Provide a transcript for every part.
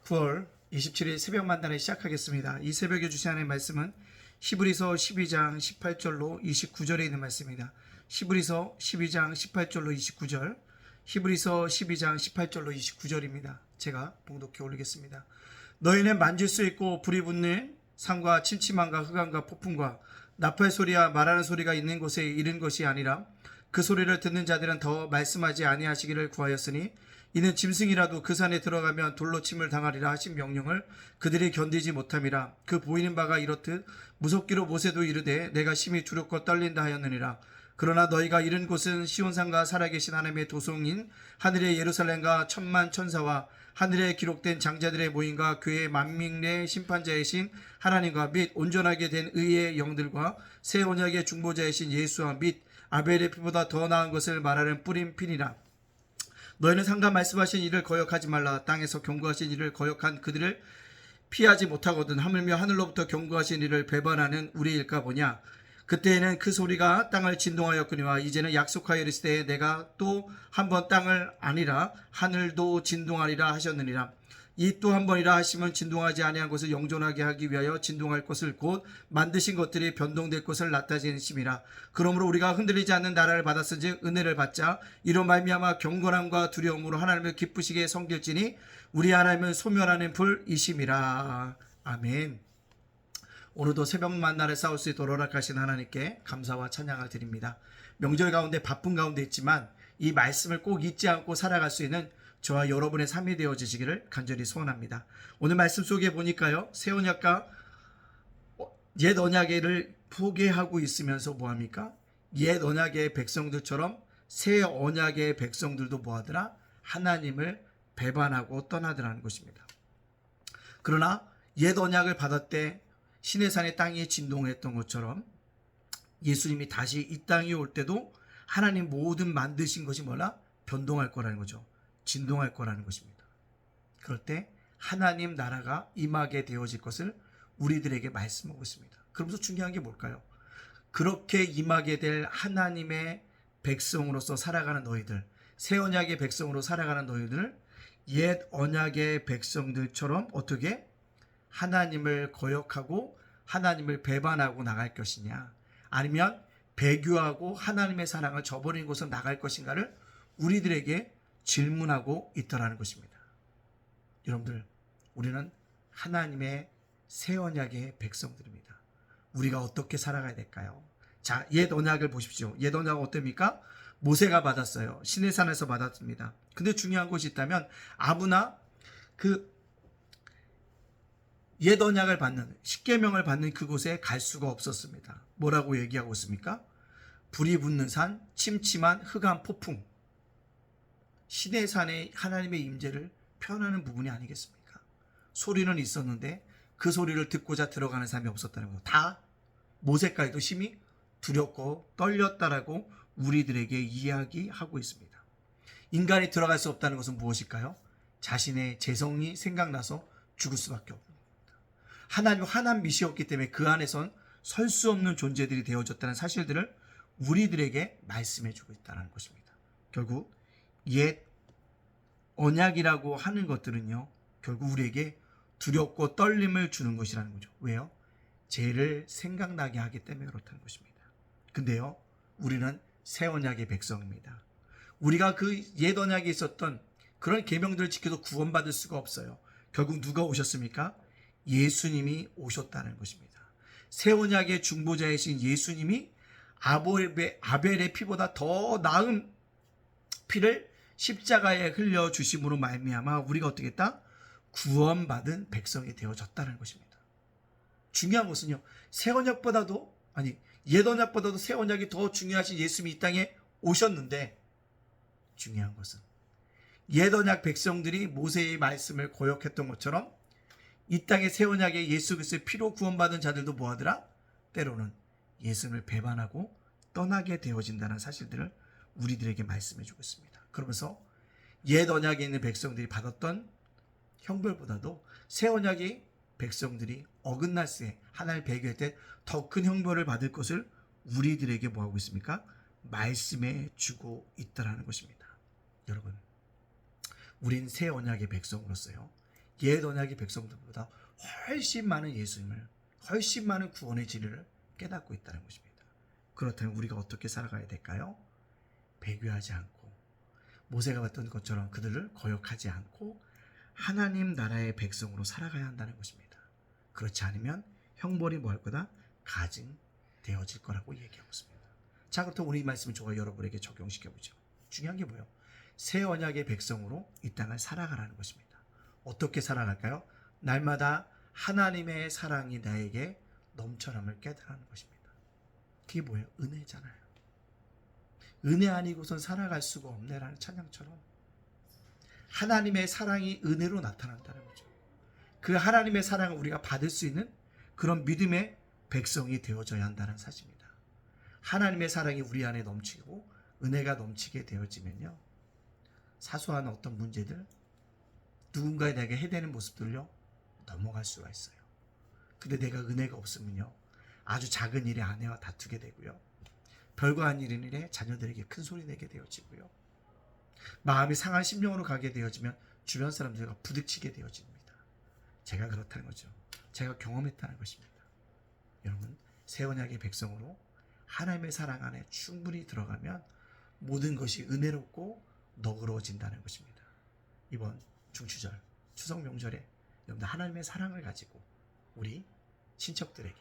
9월 27일 새벽 만단을 시작하겠습니다. 이 새벽에 주신 하나님의 말씀은 히브리서 12장 18절로 29절에 있는 말씀입니다. 히브리서 12장 18절로 29절, 히브리서 12장 18절로 29절입니다. 제가 봉독해 올리겠습니다. 너희는 만질 수 있고 불이 붙는 산과 침침함과 흑암과 폭풍과 나팔 소리와 말하는 소리가 있는 곳에 이른 것이 아니라 그 소리를 듣는 자들은 더 말씀하지 아니하시기를 구하였으니 이는 짐승이라도 그 산에 들어가면 돌로 침을 당하리라 하신 명령을 그들이 견디지 못함이라. 그 보이는 바가 이렇듯 무섭기로 모세도 이르되 내가 심히 두렵고 떨린다 하였느니라. 그러나 너희가 이른 곳은 시온산과 살아계신 하나님의 도성인 하늘의 예루살렘과 천만 천사와 하늘에 기록된 장자들의 모임과 그의 만민의 심판자이신 하나님과 및 온전하게 된 의의 영들과 새 언약의 중보자이신 예수와 및 아벨의 피보다 더 나은 것을 말하는 뿌린 피니라. 너희는 상가 말씀하신 이를 거역하지 말라. 땅에서 경고하신 이를 거역한 그들을 피하지 못하거든 하물며 하늘로부터 경고하신 이를 배반하는 우리일까 보냐. 그때에는 그 소리가 땅을 진동하였거니와 이제는 약속하여 이르시되 내가 또 한 번 땅을 아니라 하늘도 진동하리라 하셨느니라. 이 또 한 번이라 하시면 진동하지 아니한 것을 영존하게 하기 위하여 진동할 것을 곧 만드신 것들이 변동될 것을 나타내심이라. 그러므로 우리가 흔들리지 않는 나라를 받았은즉 은혜를 받자. 이로 말미암아 경건함과 두려움으로 하나님을 기쁘시게 섬길지니 우리 하나님은 소멸하는 불이심이라. 아멘. 오늘도 새벽 만나를 싸울 수 있도록 허락하신 하나님께 감사와 찬양을 드립니다. 명절 가운데 바쁜 가운데 있지만 이 말씀을 꼭 잊지 않고 살아갈 수 있는 저와 여러분의 삶이 되어지시기를 간절히 소원합니다. 오늘 말씀 속에 보니까요, 새 언약과 옛 언약을 포기하고 있으면서 뭐합니까? 옛 언약의 백성들처럼 새 언약의 백성들도 뭐하더라? 하나님을 배반하고 떠나더라는 것입니다. 그러나 옛 언약을 받았을 시내산의 땅이 진동했던 것처럼 예수님이 다시 이 땅에 올 때도 하나님 모든 만드신 것이 뭐라? 변동할 거라는 거죠. 진동할 거라는 것입니다. 그럴 때 하나님 나라가 임하게 되어질 것을 우리들에게 말씀하고 있습니다. 그러면서 중요한 게 뭘까요? 그렇게 임하게 될 하나님의 백성으로서 살아가는 너희들, 새 언약의 백성으로 살아가는 너희들을 옛 언약의 백성들처럼 어떻게 하나님을 거역하고 하나님을 배반하고 나갈 것이냐, 아니면 배교하고 하나님의 사랑을 저버린 곳으로 나갈 것인가를 우리들에게 질문하고 있더라는 것입니다. 여러분들, 우리는 하나님의 새 언약의 백성들입니다. 우리가 어떻게 살아가야 될까요? 자, 옛 언약을 보십시오. 옛 언약은 어떻습니까? 모세가 받았어요. 시내산에서 받았습니다. 근데 중요한 것이 있다면 아무나 그 옛 언약을 받는, 십계명을 받는 그곳에 갈 수가 없었습니다. 뭐라고 얘기하고 있습니까? 불이 붙는 산, 침침한 흑암 폭풍. 시내산의 하나님의 임재를 표현하는 부분이 아니겠습니까? 소리는 있었는데 그 소리를 듣고자 들어가는 사람이 없었다는 것. 다 모세까지도 심히 두렵고 떨렸다라고 우리들에게 이야기하고 있습니다. 인간이 들어갈 수 없다는 것은 무엇일까요? 자신의 재성이 생각나서 죽을 수밖에 없는 겁니다. 하나님 환한 미시였기 때문에 그 안에선 설 수 없는 존재들이 되어졌다는 사실들을 우리들에게 말씀해 주고 있다는 것입니다. 결국 옛 언약이라고 하는 것들은요, 결국 우리에게 두렵고 떨림을 주는 것이라는 거죠. 왜요? 죄를 생각나게 하기 때문에 그렇다는 것입니다. 근데요, 우리는 새 언약의 백성입니다. 우리가 그 옛 언약에 있었던 그런 계명들을 지켜도 구원받을 수가 없어요. 결국 누가 오셨습니까? 예수님이 오셨다는 것입니다. 새 언약의 중보자이신 예수님이 아벨의 피보다 더 나은 피를 십자가에 흘려주심으로 말미암아 우리가 어떻게 했다? 구원받은 백성이 되어졌다는 것입니다. 중요한 것은요, 새 언약보다도, 옛 언약보다도 새 언약이 더 중요하신 예수님이 이 땅에 오셨는데, 중요한 것은 옛 언약 백성들이 모세의 말씀을 거역했던 것처럼 이 땅의 새 언약의 예수 그리스도의 피로 구원받은 자들도 뭐하더라? 때로는 예수님을 배반하고 떠나게 되어진다는 사실들을 우리들에게 말씀해 주고 있습니다. 그러면서 옛 언약에 있는 백성들이 받았던 형벌보다도 새 언약의 백성들이 어긋날 때, 하나님을 배교할 때 더 큰 형벌을 받을 것을 우리들에게 뭐하고 있습니까? 말씀해 주고 있다는 것입니다. 여러분, 우린 새 언약의 백성으로서요, 옛 언약의 백성들보다 훨씬 많은 예수님을, 훨씬 많은 구원의 진리를 깨닫고 있다는 것입니다. 그렇다면 우리가 어떻게 살아가야 될까요? 배교하지 않고 모세가 봤던 것처럼 그들을 거역하지 않고 하나님 나라의 백성으로 살아가야 한다는 것입니다. 그렇지 않으면 형벌이 뭐 할 거다? 가증되어질 거라고 얘기하고 있습니다. 자, 그렇다면 우리 이 말씀을 저와 여러분에게 적용시켜보죠. 중요한 게 뭐예요? 새 언약의 백성으로 이 땅을 살아가라는 것입니다. 어떻게 살아갈까요? 날마다 하나님의 사랑이 나에게 넘쳐남을 깨달아는 것입니다. 그게 뭐예요? 은혜잖아요. 은혜 아니고선 살아갈 수가 없네라는 찬양처럼 하나님의 사랑이 은혜로 나타난다는 거죠. 그 하나님의 사랑을 우리가 받을 수 있는 그런 믿음의 백성이 되어져야 한다는 사실입니다. 하나님의 사랑이 우리 안에 넘치고 은혜가 넘치게 되어지면요, 사소한 어떤 문제들, 누군가에게 해대는 모습들요, 넘어갈 수가 있어요. 근데 내가 은혜가 없으면요, 아주 작은 일에 아내와 다투게 되고요, 별거 아닌 일에 자녀들에게 큰 소리 내게 되어지고요, 마음이 상한 심령으로 가게 되어지면 주변 사람들과 부딪히게 되어집니다. 제가 그렇다는 거죠. 제가 경험했다는 것입니다. 여러분, 새 언약의 백성으로 하나님의 사랑 안에 충분히 들어가면 모든 것이 은혜롭고 너그러워진다는 것입니다. 이번 중추절, 추석 명절에 여러분들 하나님의 사랑을 가지고 우리 친척들에게,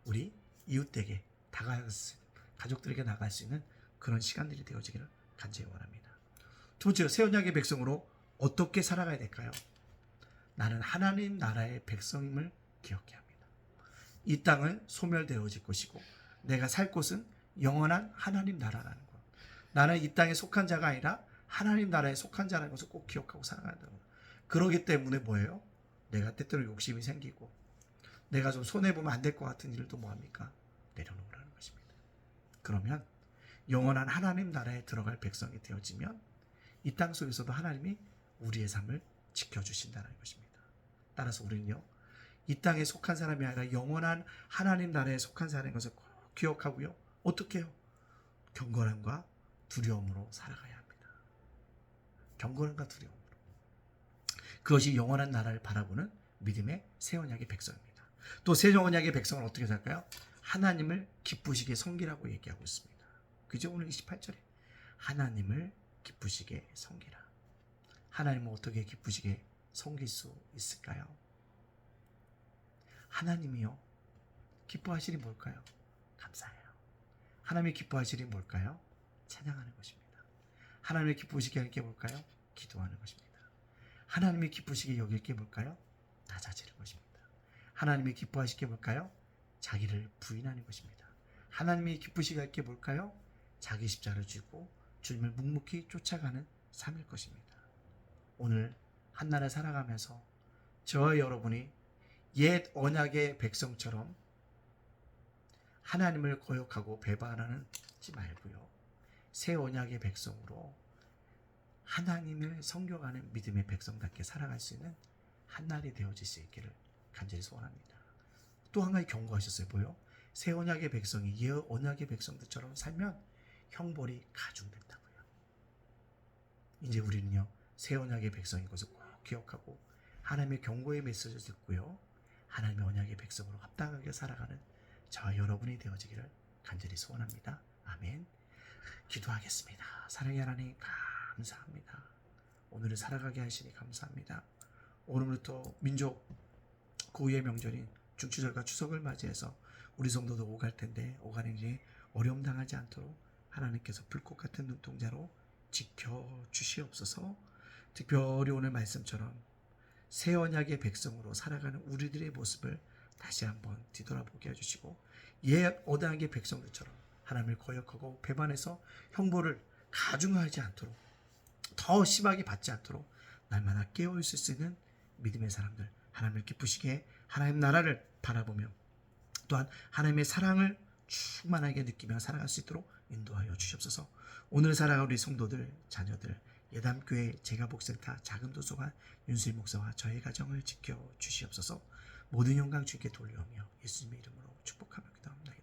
우리 이웃에게 가족들에게 나갈 수 있는 그런 시간들이 되어지기를 간절히 원합니다. 두 번째로, 새 언약의 백성으로 어떻게 살아가야 될까요? 나는 하나님 나라의 백성임을 기억해야 합니다. 이 땅은 소멸되어질 것이고 내가 살 곳은 영원한 하나님 나라라는 것. 나는 이 땅에 속한 자가 아니라 하나님 나라에 속한 자라는 것을 꼭 기억하고 살아간다는 것. 그러기 때문에 뭐예요? 내가 때때로 욕심이 생기고 내가 좀 손해보면 안 될 것 같은 일도 뭐합니까? 내려놓으라는 것입니다. 그러면 영원한 하나님 나라에 들어갈 백성이 되어지면 이 땅 속에서도 하나님이 우리의 삶을 지켜주신다는 것입니다. 따라서 우리는요, 이 땅에 속한 사람이 아니라 영원한 하나님 나라에 속한 사람인 것을 꼭 기억하고요, 어떻게 해요? 경건함과 두려움으로 살아가야 합니다. 경건함과 두려움으로. 그것이 영원한 나라를 바라보는 믿음의 새 언약의 백성입니다. 또 새 언약의 백성은 어떻게 살까요? 하나님을 기쁘시게 섬기라고 얘기하고 있습니다. 그죠? 오늘 28절에 하나님을 기쁘시게 섬기라. 하나님을 어떻게 기쁘시게 섬길 수 있을까요? 하나님이요, 기뻐하시니 뭘까요? 감사해요. 하나님이 기뻐하시니 뭘까요? 찬양하는 것입니다. 하나님이 기쁘시게 할 게 뭘까요? 기도하는 것입니다. 하나님이 기쁘시게 여길 게 뭘까요? 낮아지는 것입니다. 하나님이 기뻐하실 게 뭘까요? 자기를 부인하는 것입니다. 하나님이 기쁘시게 할 게 뭘까요? 자기 십자가를 쥐고 주님을 묵묵히 쫓아가는 삶일 것입니다. 오늘 한나라 살아가면서 저와 여러분이 옛 언약의 백성처럼 하나님을 거역하고 배반하지 말고요, 새 언약의 백성으로 하나님을 섬겨가는 믿음의 백성답게 살아갈 수 있는 한날이 되어질 수 있기를 간절히 소원합니다. 또 한 가지 경고하셨어요. 뭐요? 새 언약의 백성이 옛 언약의 백성들처럼 살면 형벌이 가중된다고요. 이제 우리는요, 새 언약의 백성인 것을 꼭 기억하고 하나님의 경고의 메시지를 듣고요, 하나님의 언약의 백성으로 합당하게 살아가는 저와 여러분이 되어지기를 간절히 소원합니다. 아멘. 기도하겠습니다. 사랑의 하나님, 감사합니다. 오늘을 살아가게 하시니 감사합니다. 오늘부터 민족 고유의 명절인 중추절과 추석을 맞이해서 우리 성도도 오갈 텐데 오가는 일에 어려움 당하지 않도록 하나님께서 불꽃 같은 눈동자로 지켜주시옵소서. 특별히 오늘 말씀처럼 새 언약의 백성으로 살아가는 우리들의 모습을 다시 한번 뒤돌아보게 해주시고, 옛 언약의 백성들처럼 하나님을 거역하고 배반해서 형벌을 가중하지 않도록, 더 심하게 받지 않도록 날마다 깨어있을 수 있는 믿음의 사람들, 하나님을 기쁘시게 하나님 나라를 바라보며 또한 하나님의 사랑을 충만하게 느끼며 살아갈 수 있도록 인도하여 주시옵소서. 오늘 살아갈 우리 성도들, 자녀들, 예담교회 제가복센터 자금도서관 윤수일 목사와 저의 가정을 지켜 주시옵소서. 모든 영광 주께 돌려오며 예수님의 이름으로 축복하며 기도합니다.